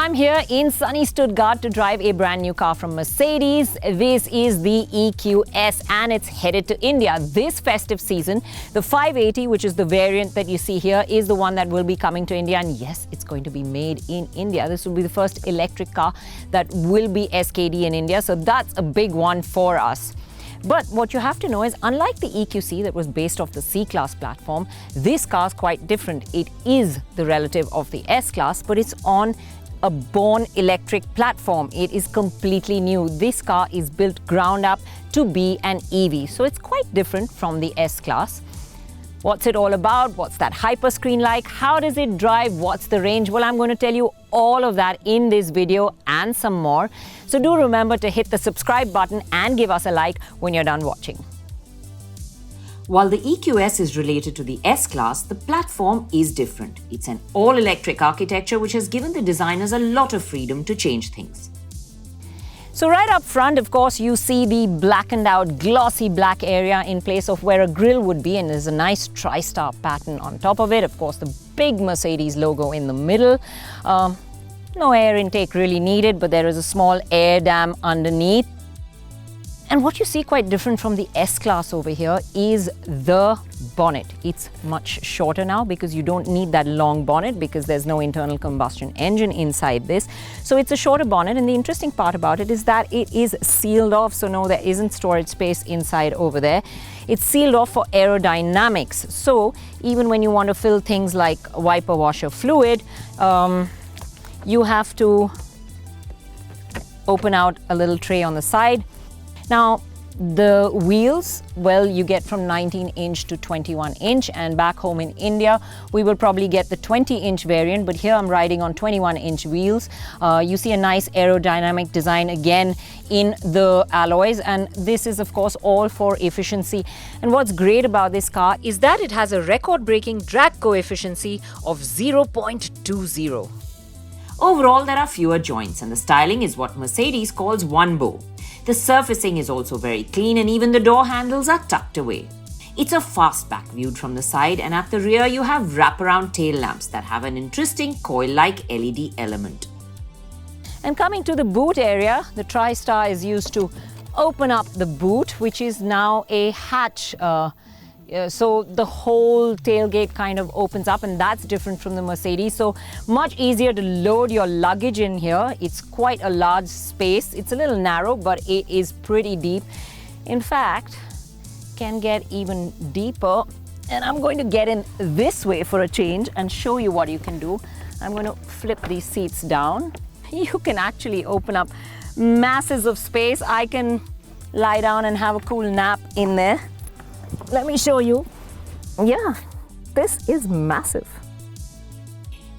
I'm here in sunny Stuttgart to drive a brand new car from Mercedes. This is the EQS and it's headed to India this festive season. The 580, which is the variant that you see here, is the one that will be coming to India. And yes, it's going to be made in India. This will be the first electric car that will be SKD in India. So that's a big one for us. But what you have to know is, unlike the EQC that was based off the C Class platform, this car is quite different. It is the relative of the S Class, but it's on a born electric platform. It is completely new. This car is built ground up to be an EV. So it's quite different from the S Class. What's it all about? What's that Hyperscreen like? How does it drive? What's the range? Well, I'm going to tell you all of that in this video and some more. So do remember to hit the subscribe button and give us a like when you're done watching. While the EQS is related to the S Class, the platform is different. It's an all-electric architecture which has given the designers a lot of freedom to change things. So right up front, of course, you see the blackened out glossy black area in place of where a grille would be, and there's a nice tri-star pattern on top of it. Of course, the big Mercedes logo in the middle. No air intake really needed, but there is a small air dam underneath. And what you see quite different from the S Class over here is the bonnet. It's much shorter now because you don't need that long bonnet because there's no internal combustion engine inside this. So it's a shorter bonnet, and the interesting part about it is that it is sealed off. So no, there isn't storage space inside over there. It's sealed off for aerodynamics. So even when you want to fill things like wiper washer fluid, you have to open out a little tray on the side. Now, the wheels, well, you get from 19-inch to 21-inch, and back home in India, we will probably get the 20-inch variant, but here I'm riding on 21-inch wheels. You see a nice aerodynamic design again in the alloys, and this is, of course, all for efficiency. And what's great about this car is that it has a record-breaking drag coefficient of 0.20. Overall, there are fewer joints, and the styling is what Mercedes calls one bow. The surfacing is also very clean, and even the door handles are tucked away. It's a fastback viewed from the side, and at the rear you have wraparound tail lamps that have an interesting coil-like LED element. And coming to the boot area, the tri-star is used to open up the boot, which is now a hatch. So the whole tailgate kind of opens up, and that's different from the Mercedes. So much easier to load your luggage in here. It's quite a large space. It's a little narrow, but it is pretty deep. In fact, can get even deeper. And I'm going to get in this way for a change and show you what you can do. I'm going to flip these seats down. You can actually open up masses of space. I can lie down and have a cool nap in there. Let me show you. Yeah, this is massive.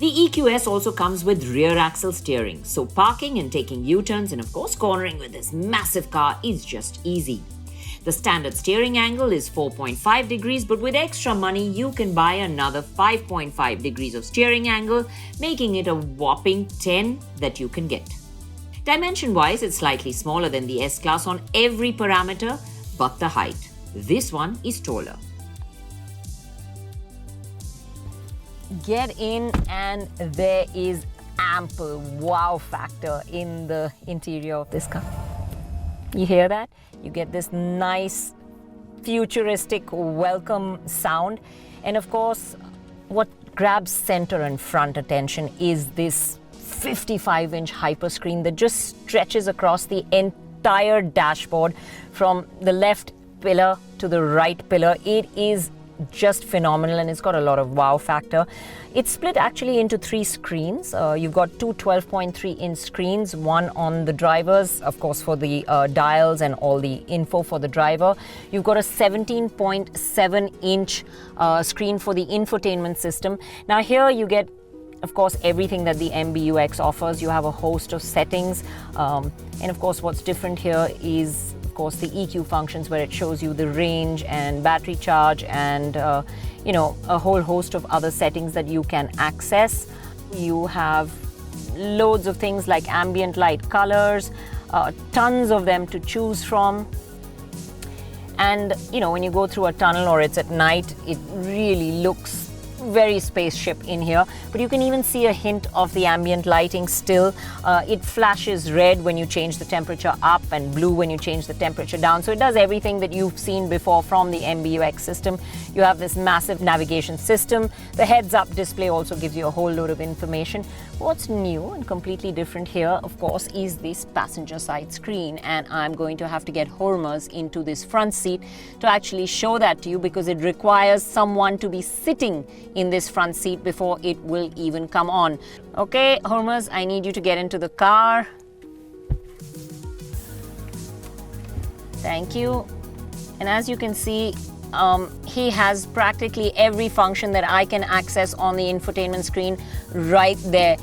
The EQS also comes with rear axle steering, so parking and taking U-turns and of course cornering with this massive car is just easy. The standard steering angle is 4.5 degrees, but with extra money you can buy another 5.5 degrees of steering angle, making it a whopping 10 that you can get. Dimension-wise, it's slightly smaller than the S Class on every parameter but the height. This one is taller. Get in, and there is ample wow factor in the interior of this car. You hear that? You get this nice futuristic welcome sound. And of course, what grabs center and front attention is this 55-inch hyperscreen that just stretches across the entire dashboard from the left pillar to the right pillar. It is just phenomenal, and it's got a lot of wow factor. It's split actually into 3 screens. You've got two 12.3-inch screens, one on the driver's, of course, for the dials and all the info for the driver. You've got a 17.7-inch screen for the infotainment system. Now here you get, of course, everything that the MBUX offers. You have a host of settings, and of course what's different here is course the EQ functions, where it shows you the range and battery charge and a whole host of other settings that you can access. You have loads of things like ambient light colors, tons of them to choose from. And when you go through a tunnel or it's at night, it really looks very spaceship in here, but you can even see a hint of the ambient lighting still. It flashes red when you change the temperature up and blue when you change the temperature down. So it does everything that you've seen before from the MBUX system. You have this massive navigation system. The heads-up display also gives you a whole load of information. What's new and completely different here, of course, is this passenger side screen, and I'm going to have to get Hormuz into this front seat to actually show that to you, because it requires someone to be sitting in this front seat before it will even come on. Okay, Hormuz, I need you to get into the car. Thank you. And as you can see, he has practically every function that I can access on the infotainment screen right there.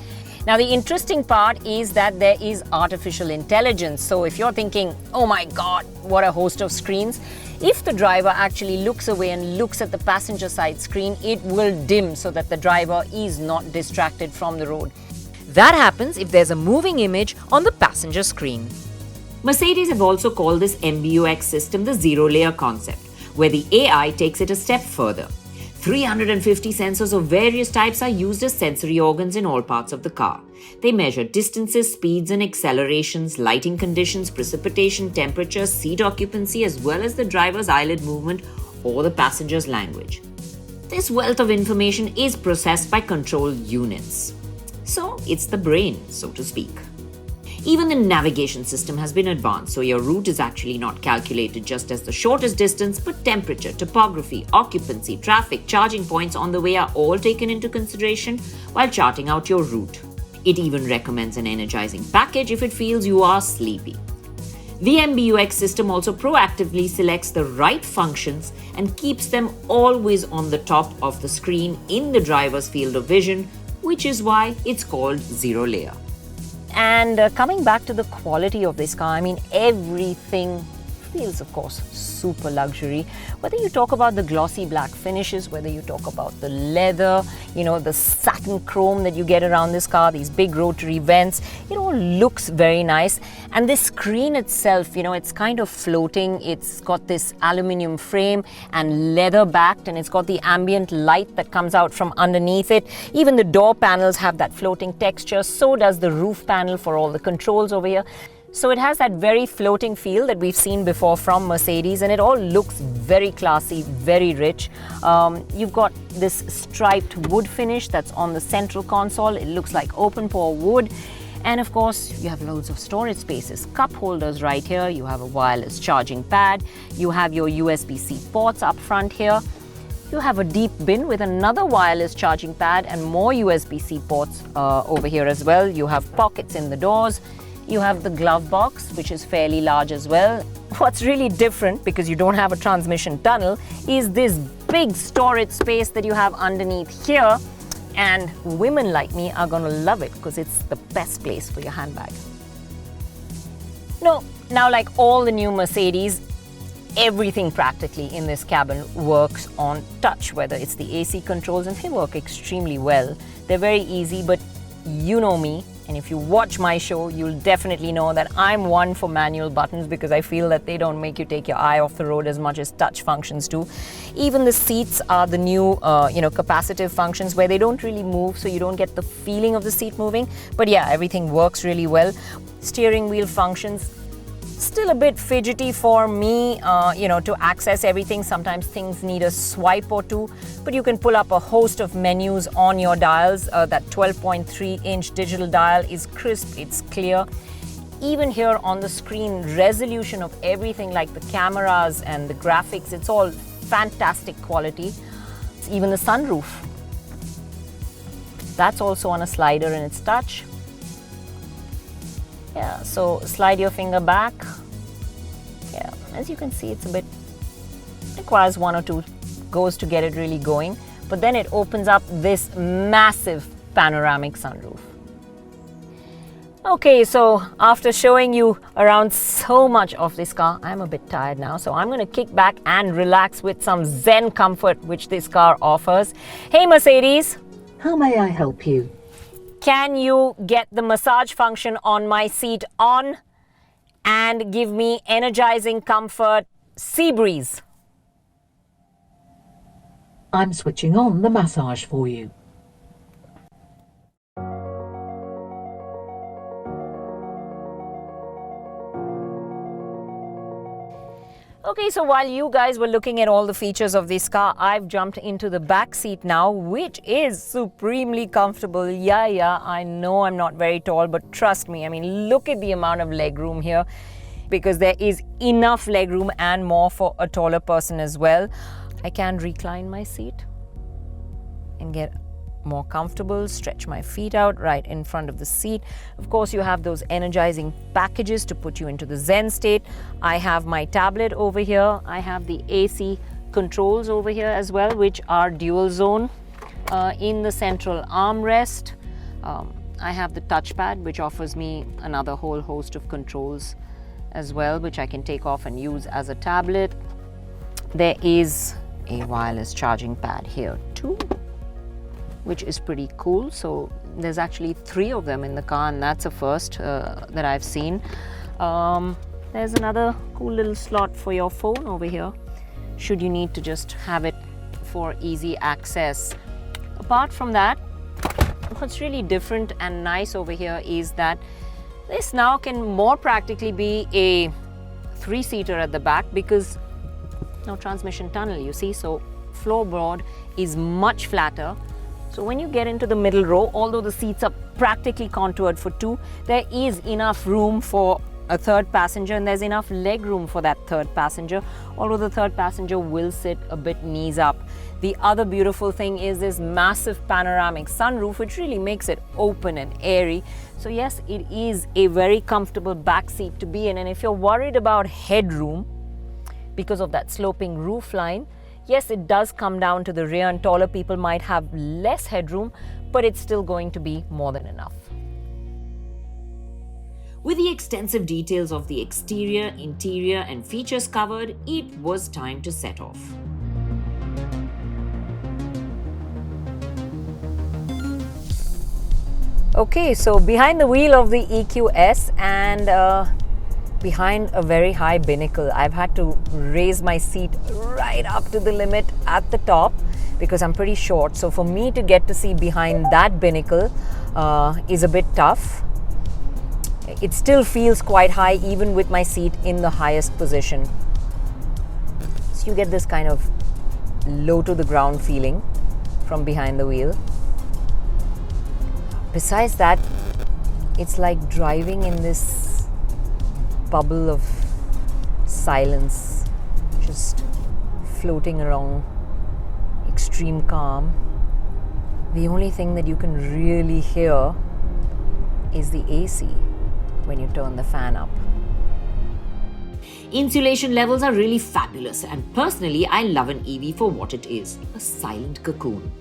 Now, the interesting part is that there is artificial intelligence. So if you're thinking, oh my God, what a host of screens, if the driver actually looks away and looks at the passenger side screen, it will dim so that the driver is not distracted from the road. That happens if there's a moving image on the passenger screen. Mercedes have also called this MBUX system the zero-layer concept, where the AI takes it a step further. 350 sensors of various types are used as sensory organs in all parts of the car. They measure distances, speeds and accelerations, lighting conditions, precipitation, temperature, seat occupancy, as well as the driver's eyelid movement or the passenger's language. This wealth of information is processed by control units. So it's the brain, so to speak. Even the navigation system has been advanced, so your route is actually not calculated just as the shortest distance, but temperature, topography, occupancy, traffic, charging points on the way are all taken into consideration while charting out your route. It even recommends an energizing package if it feels you are sleepy. The MBUX system also proactively selects the right functions and keeps them always on the top of the screen in the driver's field of vision, which is why it's called zero layer. And coming back to the quality of this car, I mean, everything feels, of course, super luxury. Whether you talk about the glossy black finishes, whether you talk about the leather, the satin chrome that you get around this car, these big rotary vents, it all looks very nice. And this screen itself, it's kind of floating. It's got this aluminum frame and leather backed, and it's got the ambient light that comes out from underneath it. Even the door panels have that floating texture. So does the roof panel for all the controls over here. So it has that very floating feel that we've seen before from Mercedes, and it all looks very classy, very rich. You've got this striped wood finish that's on the central console. It looks like open pore wood. And of course, you have loads of storage spaces. Cup holders right here. You have a wireless charging pad. You have your USB-C ports up front here. You have a deep bin with another wireless charging pad and more USB-C ports over here as well. You have pockets in the doors. You have the glove box, which is fairly large as well. What's really different, because you don't have a transmission tunnel, is this big storage space that you have underneath here. And women like me are going to love it because it's the best place for your handbag. Now, like all the new Mercedes, everything practically in this cabin works on touch, whether it's the AC controls, and they work extremely well. They're very easy, but you know me. And if you watch my show, you'll definitely know that I'm one for manual buttons, because I feel that they don't make you take your eye off the road as much as touch functions do. Even the seats are the new, capacitive functions where they don't really move, so you don't get the feeling of the seat moving. But yeah, everything works really well. Steering wheel functions, still a bit fidgety for me, to access everything. Sometimes things need a swipe or two, but you can pull up a host of menus on your dials. That 12.3-inch digital dial is crisp, it's clear. Even here on the screen, resolution of everything like the cameras and the graphics, it's all fantastic quality. Even the sunroof, that's also on a slider and it's touch. Yeah, so slide your finger back. Yeah, as you can see, it's requires one or two goes to get it really going. But then it opens up this massive panoramic sunroof. Okay, so after showing you around so much of this car, I'm a bit tired now. So I'm going to kick back and relax with some Zen comfort, which this car offers. Hey, Mercedes. How may I help you? Can you get the massage function on my seat on and give me energizing comfort sea breeze? I'm switching on the massage for you. Okay, so while you guys were looking at all the features of this car, I've jumped into the back seat now, which is supremely comfortable. Yeah, I know I'm not very tall, but trust me, I mean, look at the amount of legroom here, because there is enough legroom and more for a taller person as well. I can recline my seat and get more comfortable, stretch my feet out right in front of the seat. Of course, you have those energizing packages to put you into the Zen state. I have my tablet over here. I have the AC controls over here as well, which are dual zone in the central armrest. I have the touchpad, which offers me another whole host of controls as well, which I can take off and use as a tablet. There is a wireless charging pad here too, which is pretty cool. So there's actually 3 of them in the car, and that's a first that I've seen. There's another cool little slot for your phone over here, should you need to just have it for easy access. Apart from that, what's really different and nice over here is that this now can more practically be a 3-seater at the back, because no transmission tunnel, you see, so floorboard is much flatter. So when you get into the middle row, although the seats are practically contoured for 2, there is enough room for a third passenger, and there's enough leg room for that third passenger, although the third passenger will sit a bit knees up. The other beautiful thing is this massive panoramic sunroof, which really makes it open and airy. So yes, it is a very comfortable back seat to be in, and if you're worried about headroom because of that sloping roof line, yes, it does come down to the rear, and taller people might have less headroom, but it's still going to be more than enough. With the extensive details of the exterior, interior and features covered, it was time to set off. Okay, so behind the wheel of the EQS and behind a very high binnacle, I've had to raise my seat right up to the limit at the top because I'm pretty short. So for me to get to see behind that binnacle is a bit tough. It still feels quite high even with my seat in the highest position. So you get this kind of low to the ground feeling from behind the wheel. Besides that, it's like driving in this bubble of silence, just floating along, extreme calm. The only thing that you can really hear is the AC when you turn the fan up. Insulation levels are really fabulous, and personally I love an EV for what it is, a silent cocoon.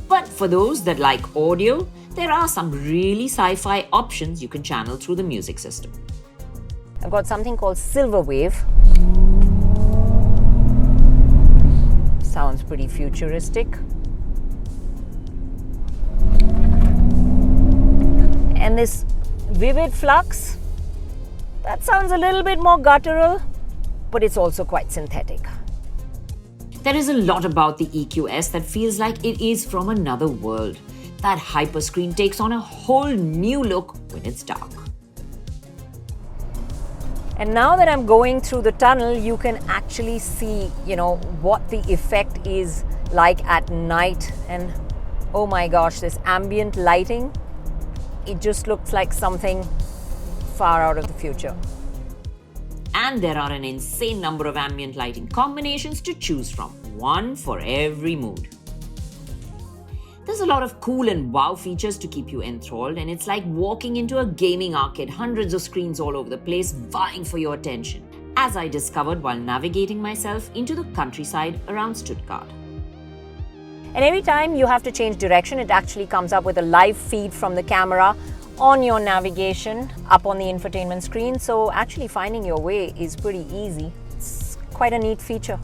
But for those that like audio, there are some really sci-fi options you can channel through the music system. I've got something called Silver Wave. Sounds pretty futuristic. And this Vivid Flux, that sounds a little bit more guttural, but it's also quite synthetic. There is a lot about the EQS that feels like it is from another world. That Hyperscreen takes on a whole new look when it's dark. And now that I'm going through the tunnel, you can actually see, what the effect is like at night. And oh my gosh, this ambient lighting, it just looks like something far out of the future. And there are an insane number of ambient lighting combinations to choose from, one for every mood. There's a lot of cool and wow features to keep you enthralled, and it's like walking into a gaming arcade, hundreds of screens all over the place vying for your attention, as I discovered while navigating myself into the countryside around Stuttgart. And every time you have to change direction, it actually comes up with a live feed from the camera on your navigation up on the infotainment screen. So actually finding your way is pretty easy. It's quite a neat feature.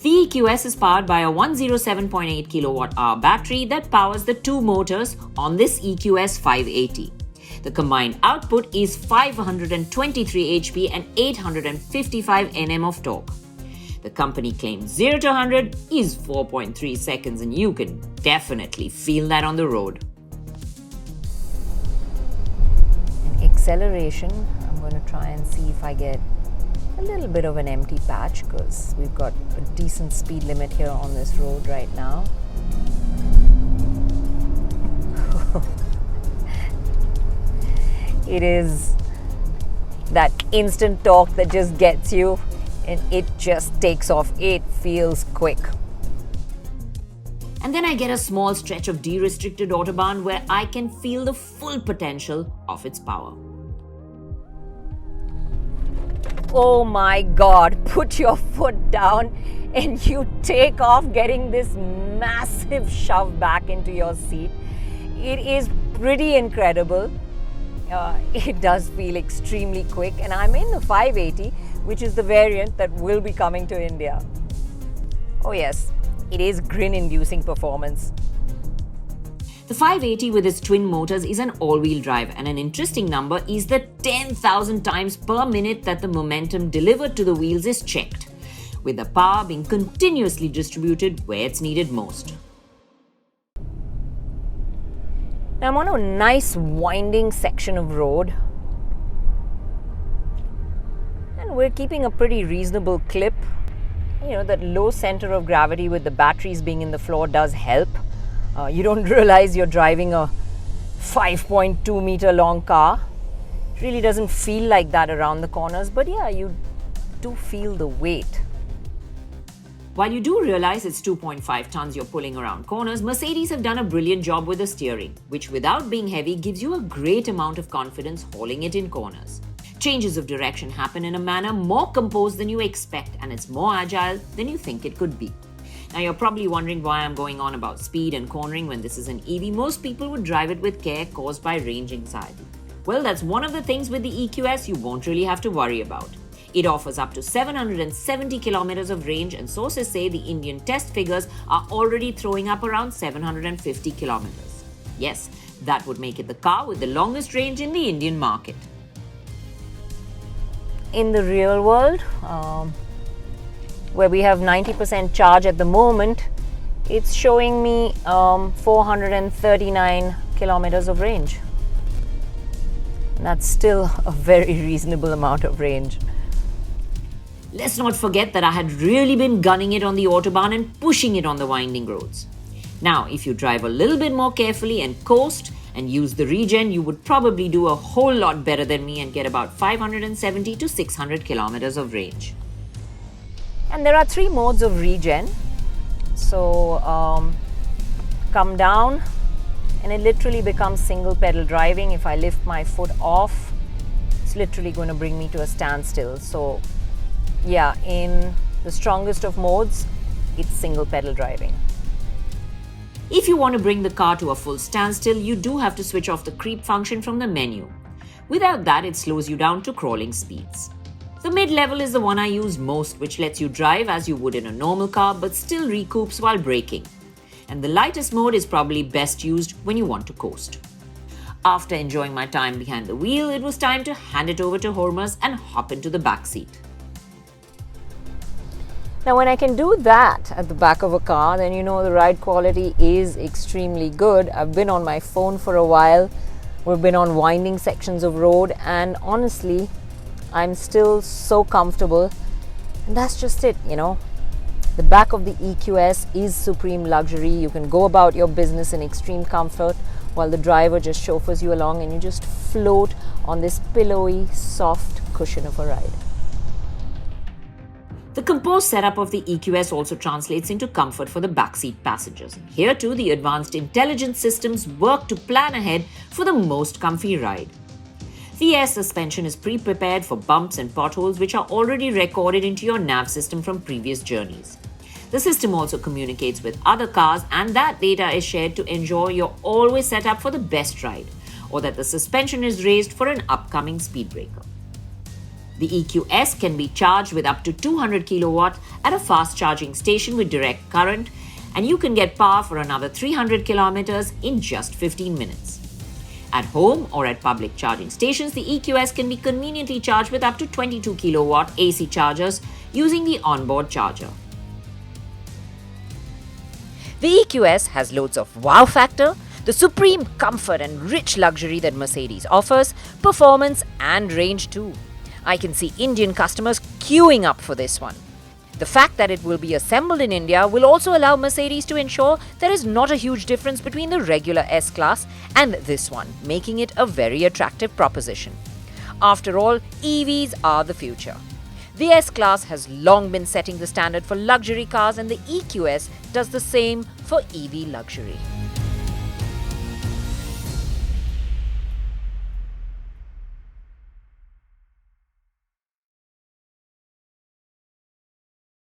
The EQS is powered by a 107.8 kWh battery that powers the 2 motors on this EQS 580. The combined output is 523 HP and 855 Nm of torque. The company claims 0 to 100 is 4.3 seconds, and you can definitely feel that on the road. And acceleration, I'm going to try and see if I get a little bit of an empty patch, because we've got a decent speed limit here on this road right now. It is that instant torque that just gets you, and it just takes off. It feels quick. And then I get a small stretch of de-restricted autobahn where I can feel the full potential of its power. Oh my God, put your foot down and you take off, getting this massive shove back into your seat. It is pretty incredible. It does feel extremely quick, and I'm in the 580, which is the variant that will be coming to India. Oh yes, it is grin-inducing performance. The 580 with its twin motors is an all-wheel drive, and an interesting number is the 10,000 times per minute that the momentum delivered to the wheels is checked, with the power being continuously distributed where it's needed most. Now I'm on a nice winding section of road, and we're keeping a pretty reasonable clip. You know, that low center of gravity with the batteries being in the floor does help. You don't realize you're driving a 5.2 meter long car. It really doesn't feel like that around the corners, but yeah, you do feel the weight. While you do realize it's 2.5 tons you're pulling around corners, Mercedes have done a brilliant job with the steering, which without being heavy gives you a great amount of confidence hauling it in corners. Changes of direction happen in a manner more composed than you expect, and it's more agile than you think it could be. Now you're probably wondering why I'm going on about speed and cornering when this is an EV. Most people would drive it with care caused by range anxiety. Well, that's one of the things with the EQS you won't really have to worry about. It offers up to 770 kilometers of range, and sources say the Indian test figures are already throwing up around 750 kilometers. Yes, that would make it the car with the longest range in the Indian market. In the real world, where we have 90% charge at the moment, it's showing me 439 kilometers of range. And that's still a very reasonable amount of range. Let's not forget that I had really been gunning it on the autobahn and pushing it on the winding roads. Now, if you drive a little bit more carefully and coast and use the regen, you would probably do a whole lot better than me and get about 570 to 600 kilometers of range. And there are 3 modes of regen. So, come down and it literally becomes single pedal driving. If I lift my foot off, it's literally going to bring me to a standstill. So, yeah, in the strongest of modes, it's single pedal driving. If you want to bring the car to a full standstill, you do have to switch off the creep function from the menu. Without that, it slows you down to crawling speeds. The mid-level is the one I use most, which lets you drive as you would in a normal car but still recoups while braking. And the lightest mode is probably best used when you want to coast. After enjoying my time behind the wheel, it was time to hand it over to Hormuz and hop into the back seat. Now, when I can do that at the back of a car, then you know the ride quality is extremely good. I've been on my phone for a while. We've been on winding sections of road, and honestly, I'm still so comfortable. And that's just it, you know. The back of the EQS is supreme luxury. You can go about your business in extreme comfort while the driver just chauffeurs you along, and you just float on this pillowy, soft cushion of a ride. The composed setup of the EQS also translates into comfort for the backseat passengers. Here too, the advanced intelligence systems work to plan ahead for the most comfy ride. The air suspension is pre-prepared for bumps and potholes, which are already recorded into your nav system from previous journeys. The system also communicates with other cars, and that data is shared to ensure you're always set up for the best ride, or that the suspension is raised for an upcoming speed breaker. The EQS can be charged with up to 200 kilowatt at a fast charging station with direct current, and you can get power for another 300 kilometers in just 15 minutes. At home or at public charging stations, the EQS can be conveniently charged with up to 22 kilowatt AC chargers using the onboard charger. The EQS has loads of wow factor, the supreme comfort and rich luxury that Mercedes offers, performance and range too. I can see Indian customers queuing up for this one. The fact that it will be assembled in India will also allow Mercedes to ensure there is not a huge difference between the regular S Class and this one, making it a very attractive proposition. After all, EVs are the future. The S Class has long been setting the standard for luxury cars, and the EQS does the same for EV luxury.